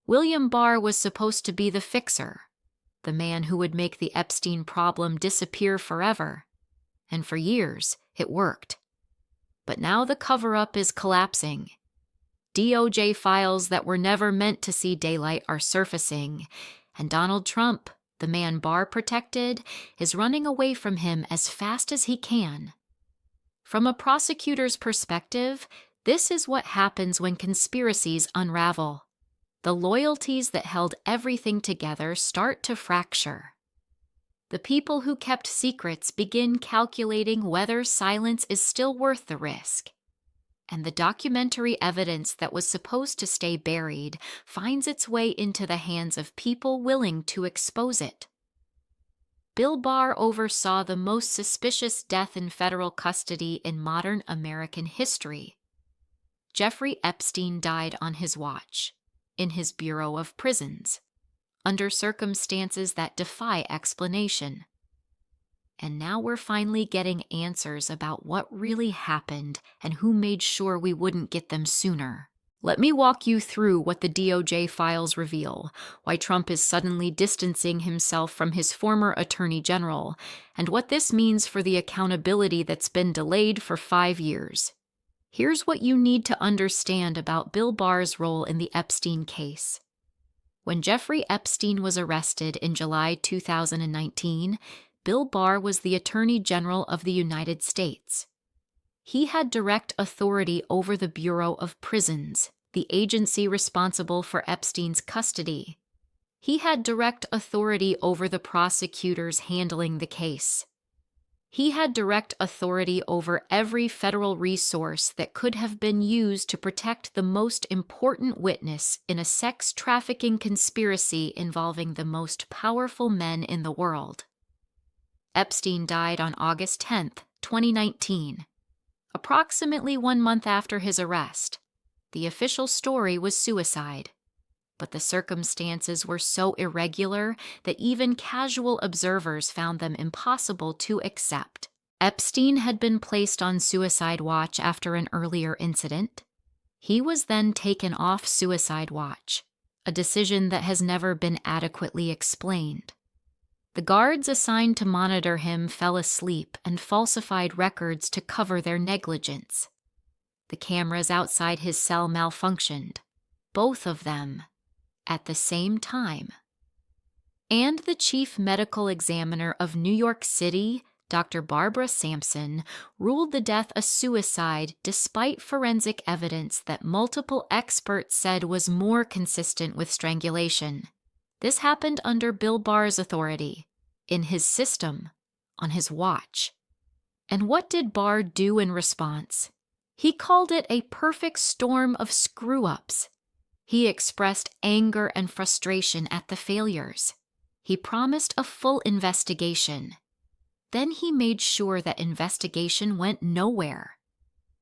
William Barr was supposed to be the fixer, the man who would make the Epstein problem disappear forever. And for years, it worked. But now the cover-up is collapsing. DOJ files that were never meant to see daylight are surfacing, and Donald Trump, the man Barr protected, is running away from him as fast as he can. From a prosecutor's perspective, this is what happens when conspiracies unravel. The loyalties that held everything together start to fracture. The people who kept secrets begin calculating whether silence is still worth the risk. And the documentary evidence that was supposed to stay buried finds its way into the hands of people willing to expose it. Bill Barr oversaw the most suspicious death in federal custody in modern American history. Jeffrey Epstein died on his watch, in his Bureau of Prisons, under circumstances that defy explanation. And now we're finally getting answers about what really happened and who made sure we wouldn't get them sooner. Let me walk you through what the DOJ files reveal, why Trump is suddenly distancing himself from his former Attorney General, and what this means for the accountability that's been delayed for 5 years. Here's what you need to understand about Bill Barr's role in the Epstein case. When Jeffrey Epstein was arrested in July 2019, Bill Barr was the Attorney General of the United States. He had direct authority over the Bureau of Prisons, the agency responsible for Epstein's custody. He had direct authority over the prosecutors handling the case. He had direct authority over every federal resource that could have been used to protect the most important witness in a sex trafficking conspiracy involving the most powerful men in the world. Epstein died on August 10, 2019. Approximately 1 month after his arrest, the official story was suicide. But the circumstances were so irregular that even casual observers found them impossible to accept. Epstein had been placed on suicide watch after an earlier incident. He was then taken off suicide watch, a decision that has never been adequately explained. The guards assigned to monitor him fell asleep and falsified records to cover their negligence. The cameras outside his cell malfunctioned, both of them, at the same time. And the chief medical examiner of New York City, Dr. Barbara Sampson, ruled the death a suicide despite forensic evidence that multiple experts said was more consistent with strangulation. This happened under Bill Barr's authority, in his system, on his watch. And what did Barr do in response? He called it a perfect storm of screw-ups. He expressed anger and frustration at the failures. He promised a full investigation. Then he made sure that investigation went nowhere.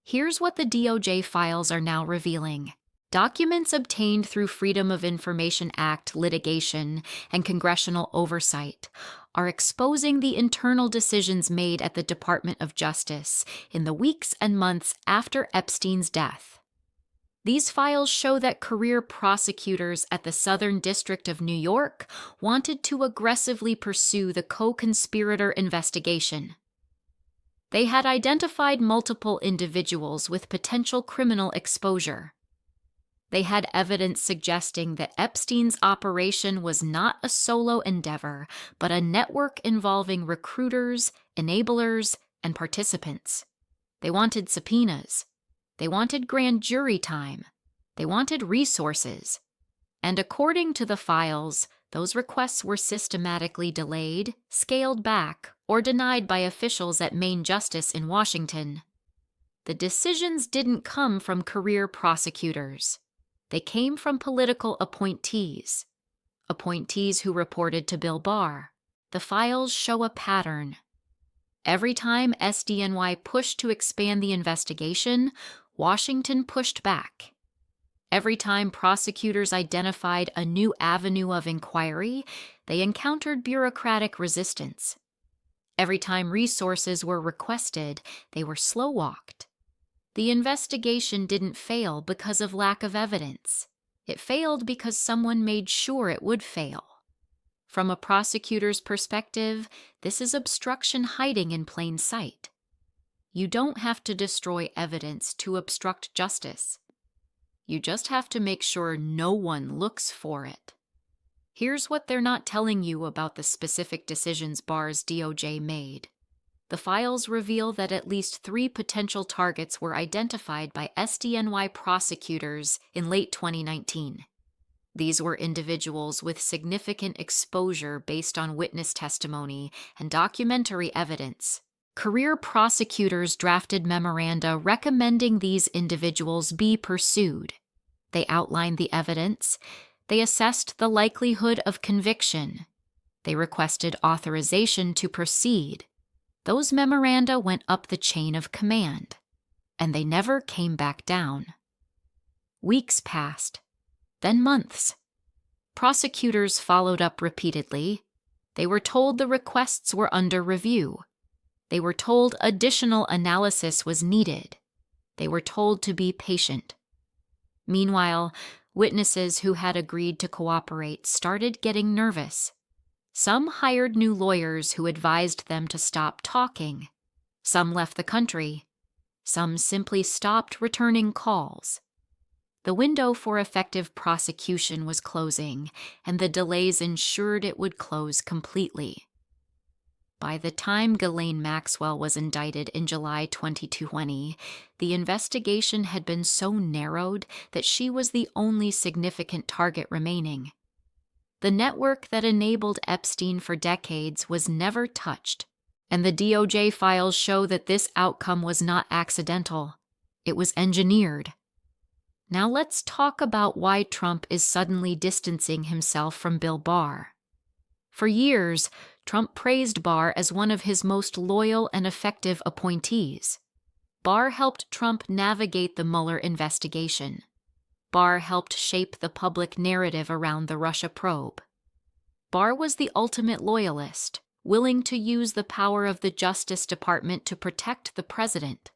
Here's what the DOJ files are now revealing. Documents obtained through Freedom of Information Act litigation and congressional oversight are exposing the internal decisions made at the Department of Justice in the weeks and months after Epstein's death. These files show that career prosecutors at the Southern District of New York wanted to aggressively pursue the co-conspirator investigation. They had identified multiple individuals with potential criminal exposure. They had evidence suggesting that Epstein's operation was not a solo endeavor, but a network involving recruiters, enablers, and participants. They wanted subpoenas. They wanted grand jury time. They wanted resources. And according to the files, those requests were systematically delayed, scaled back, or denied by officials at Main Justice in Washington. The decisions didn't come from career prosecutors. They came from political appointees who reported to Bill Barr. The files show a pattern. Every time SDNY pushed to expand the investigation, Washington pushed back. Every time prosecutors identified a new avenue of inquiry, they encountered bureaucratic resistance. Every time resources were requested, they were slow-walked. The investigation didn't fail because of lack of evidence. It failed because someone made sure it would fail. From a prosecutor's perspective, this is obstruction hiding in plain sight. You don't have to destroy evidence to obstruct justice. You just have to make sure no one looks for it. Here's what they're not telling you about the specific decisions Barr's DOJ made. The files reveal that at least 3 potential targets were identified by SDNY prosecutors in late 2019. These were individuals with significant exposure based on witness testimony and documentary evidence. Career prosecutors drafted memoranda recommending these individuals be pursued. They outlined the evidence. They assessed the likelihood of conviction. They requested authorization to proceed. Those memoranda went up the chain of command, and they never came back down. Weeks passed, then months. Prosecutors followed up repeatedly. They were told the requests were under review. They were told additional analysis was needed. They were told to be patient. Meanwhile, witnesses who had agreed to cooperate started getting nervous. Some hired new lawyers who advised them to stop talking. Some left the country. Some simply stopped returning calls. The window for effective prosecution was closing, and the delays ensured it would close completely. By the time Ghislaine Maxwell was indicted in July 2020, the investigation had been so narrowed that she was the only significant target remaining. The network that enabled Epstein for decades was never touched, and the DOJ files show that this outcome was not accidental. It was engineered. Now let's talk about why Trump is suddenly distancing himself from Bill Barr. For years, Trump praised Barr as one of his most loyal and effective appointees. Barr helped Trump navigate the Mueller investigation. Barr helped shape the public narrative around the Russia probe. Barr was the ultimate loyalist, willing to use the power of the Justice Department to protect the president.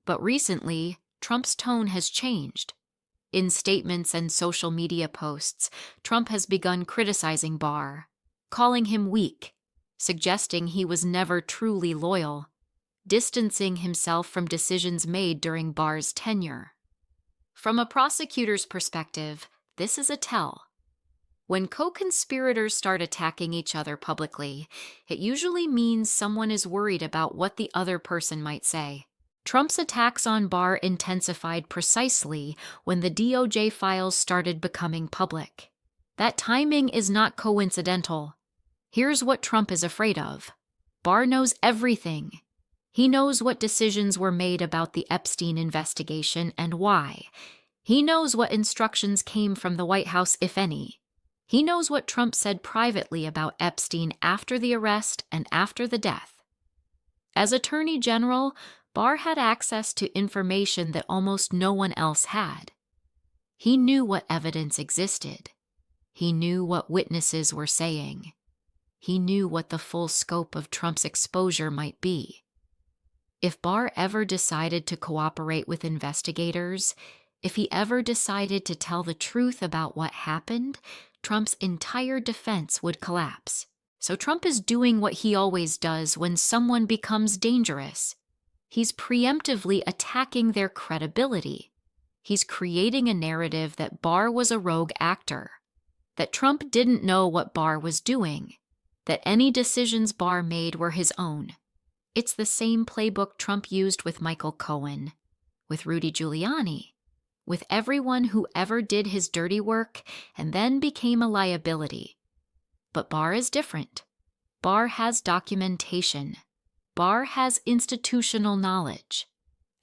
But recently, Trump's tone has changed. In statements and social media posts, Trump has begun criticizing Barr, calling him weak, suggesting he was never truly loyal, distancing himself from decisions made during Barr's tenure. From a prosecutor's perspective, this is a tell. When co-conspirators start attacking each other publicly, it usually means someone is worried about what the other person might say. Trump's attacks on Barr intensified precisely when the DOJ files started becoming public. That timing is not coincidental. Here's what Trump is afraid of. Barr knows everything. He knows what decisions were made about the Epstein investigation and why. He knows what instructions came from the White House, if any. He knows what Trump said privately about Epstein after the arrest and after the death. As Attorney General, Barr had access to information that almost no one else had. He knew what evidence existed. He knew what witnesses were saying. He knew what the full scope of Trump's exposure might be. If Barr ever decided to cooperate with investigators, if he ever decided to tell the truth about what happened, Trump's entire defense would collapse. So Trump is doing what he always does when someone becomes dangerous. He's preemptively attacking their credibility. He's creating a narrative that Barr was a rogue actor, that Trump didn't know what Barr was doing, that any decisions Barr made were his own. It's the same playbook Trump used with Michael Cohen, with Rudy Giuliani, with everyone who ever did his dirty work and then became a liability. But Barr is different. Barr has documentation. Barr has institutional knowledge.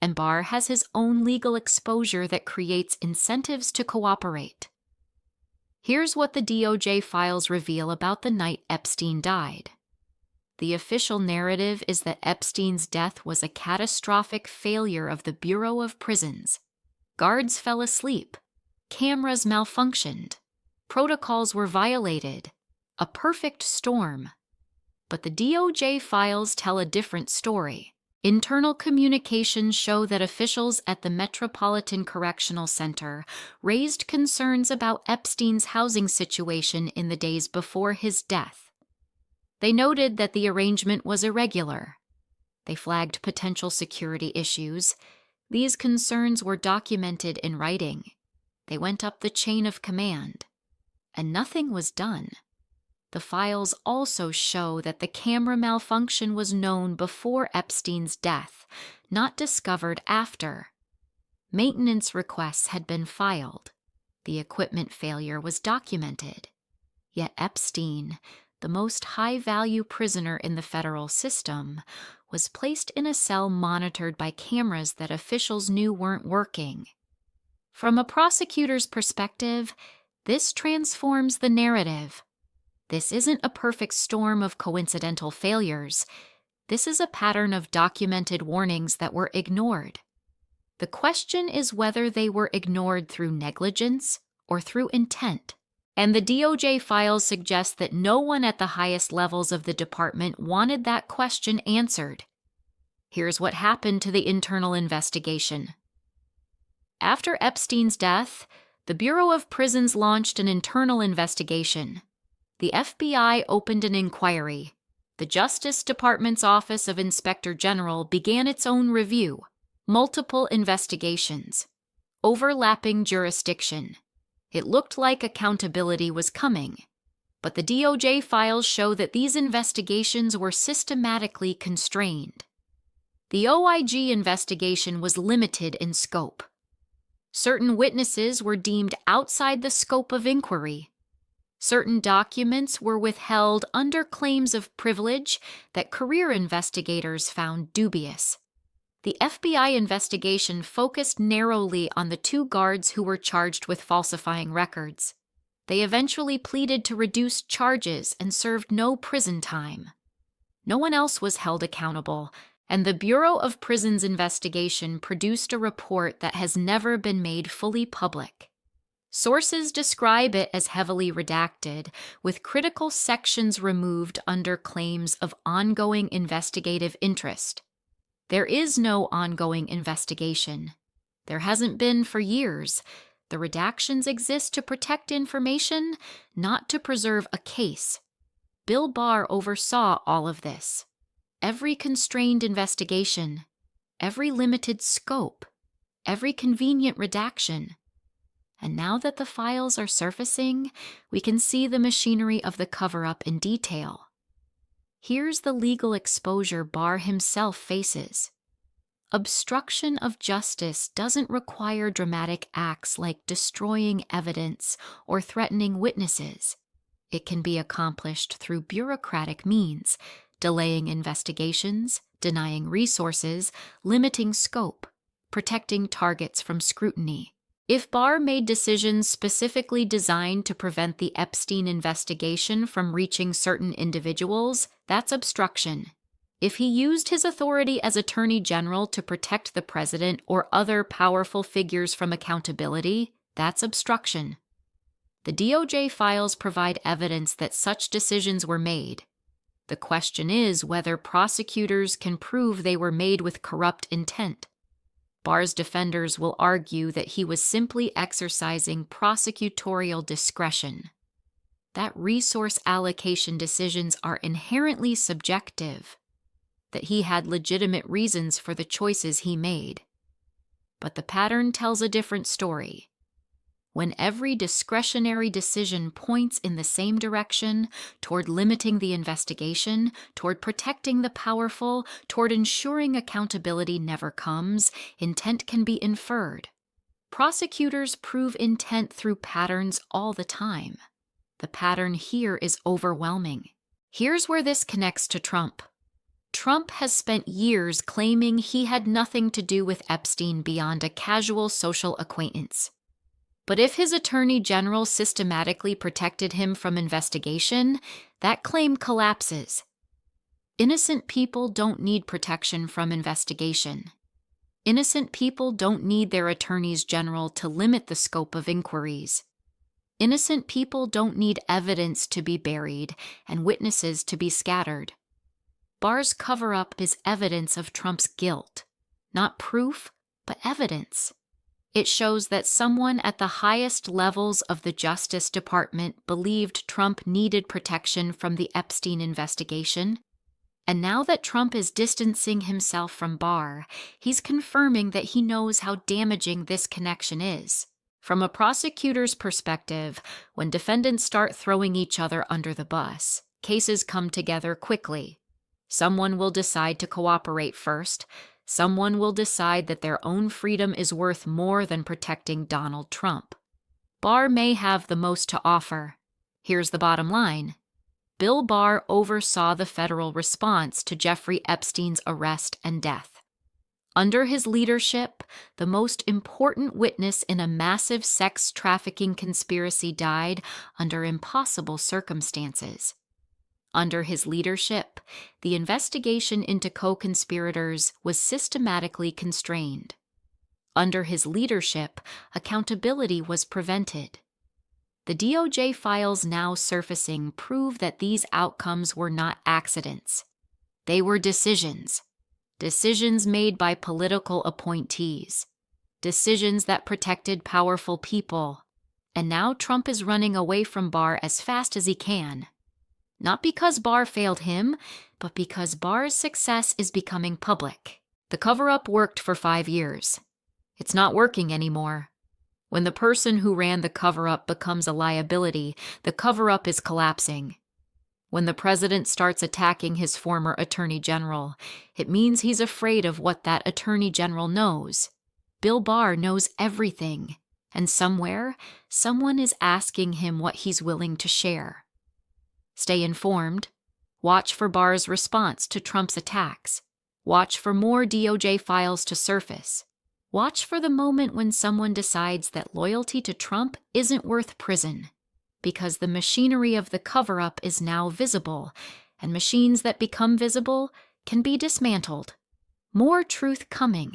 And Barr has his own legal exposure that creates incentives to cooperate. Here's what the DOJ files reveal about the night Epstein died. The official narrative is that Epstein's death was a catastrophic failure of the Bureau of Prisons. Guards fell asleep. Cameras malfunctioned. Protocols were violated. A perfect storm. But the DOJ files tell a different story. Internal communications show that officials at the Metropolitan Correctional Center raised concerns about Epstein's housing situation in the days before his death. They noted that the arrangement was irregular. They flagged potential security issues. These concerns were documented in writing. They went up the chain of command, and nothing was done. The files also show that the camera malfunction was known before Epstein's death, not discovered after. Maintenance requests had been filed. The equipment failure was documented. Yet Epstein, the most high-value prisoner in the federal system, was placed in a cell monitored by cameras that officials knew weren't working. From a prosecutor's perspective, this transforms the narrative. This isn't a perfect storm of coincidental failures. This is a pattern of documented warnings that were ignored. The question is whether they were ignored through negligence or through intent. And the DOJ files suggest that no one at the highest levels of the department wanted that question answered. Here's what happened to the internal investigation. After Epstein's death, the Bureau of Prisons launched an internal investigation. The FBI opened an inquiry. The Justice Department's Office of Inspector General began its own review. Multiple investigations. Overlapping jurisdiction. It looked like accountability was coming. But the DOJ files show that these investigations were systematically constrained. The OIG investigation was limited in scope. Certain witnesses were deemed outside the scope of inquiry. Certain documents were withheld under claims of privilege that career investigators found dubious. The FBI investigation focused narrowly on the 2 guards who were charged with falsifying records. They eventually pleaded to reduce charges and served no prison time. No one else was held accountable, and the Bureau of Prisons investigation produced a report that has never been made fully public. Sources describe it as heavily redacted, with critical sections removed under claims of ongoing investigative interest. There is no ongoing investigation. There hasn't been for years. The redactions exist to protect information, not to preserve a case. Bill Barr oversaw all of this. Every constrained investigation, every limited scope, every convenient redaction. And now that the files are surfacing, we can see the machinery of the cover-up in detail. Here's the legal exposure Barr himself faces. Obstruction of justice doesn't require dramatic acts like destroying evidence or threatening witnesses. It can be accomplished through bureaucratic means, delaying investigations, denying resources, limiting scope, protecting targets from scrutiny. If Barr made decisions specifically designed to prevent the Epstein investigation from reaching certain individuals, that's obstruction. If he used his authority as Attorney General to protect the president or other powerful figures from accountability, that's obstruction. The DOJ files provide evidence that such decisions were made. The question is whether prosecutors can prove they were made with corrupt intent. Barr's defenders will argue that he was simply exercising prosecutorial discretion. That resource allocation decisions are inherently subjective, that he had legitimate reasons for the choices he made. But the pattern tells a different story. When every discretionary decision points in the same direction, toward limiting the investigation, toward protecting the powerful, toward ensuring accountability never comes, intent can be inferred. Prosecutors prove intent through patterns all the time. The pattern here is overwhelming. Here's where this connects to Trump. Trump has spent years claiming he had nothing to do with Epstein beyond a casual social acquaintance. But if his attorney general systematically protected him from investigation, that claim collapses. Innocent people don't need protection from investigation. Innocent people don't need their attorneys general to limit the scope of inquiries. Innocent people don't need evidence to be buried and witnesses to be scattered. Barr's cover-up is evidence of Trump's guilt. Not proof, but evidence. It shows that someone at the highest levels of the Justice Department believed Trump needed protection from the Epstein investigation. And now that Trump is distancing himself from Barr, he's confirming that he knows how damaging this connection is. From a prosecutor's perspective, when defendants start throwing each other under the bus, cases come together quickly. Someone will decide to cooperate first. Someone will decide that their own freedom is worth more than protecting Donald Trump. Barr may have the most to offer. Here's the bottom line. Bill Barr oversaw the federal response to Jeffrey Epstein's arrest and death. Under his leadership, the most important witness in a massive sex trafficking conspiracy died under impossible circumstances. Under his leadership, the investigation into co-conspirators was systematically constrained. Under his leadership, accountability was prevented. The DOJ files now surfacing prove that these outcomes were not accidents. They were decisions. Decisions made by political appointees. Decisions that protected powerful people. And now Trump is running away from Barr as fast as he can. Not because Barr failed him, but because Barr's success is becoming public. The cover-up worked for 5 years. It's not working anymore. When the person who ran the cover-up becomes a liability, the cover-up is collapsing. When the president starts attacking his former attorney general, it means he's afraid of what that attorney general knows. Bill Barr knows everything, and somewhere, someone is asking him what he's willing to share. Stay informed. Watch for Barr's response to Trump's attacks. Watch for more DOJ files to surface. Watch for the moment when someone decides that loyalty to Trump isn't worth prison, because the machinery of the cover-up is now visible, and machines that become visible can be dismantled. More truth coming.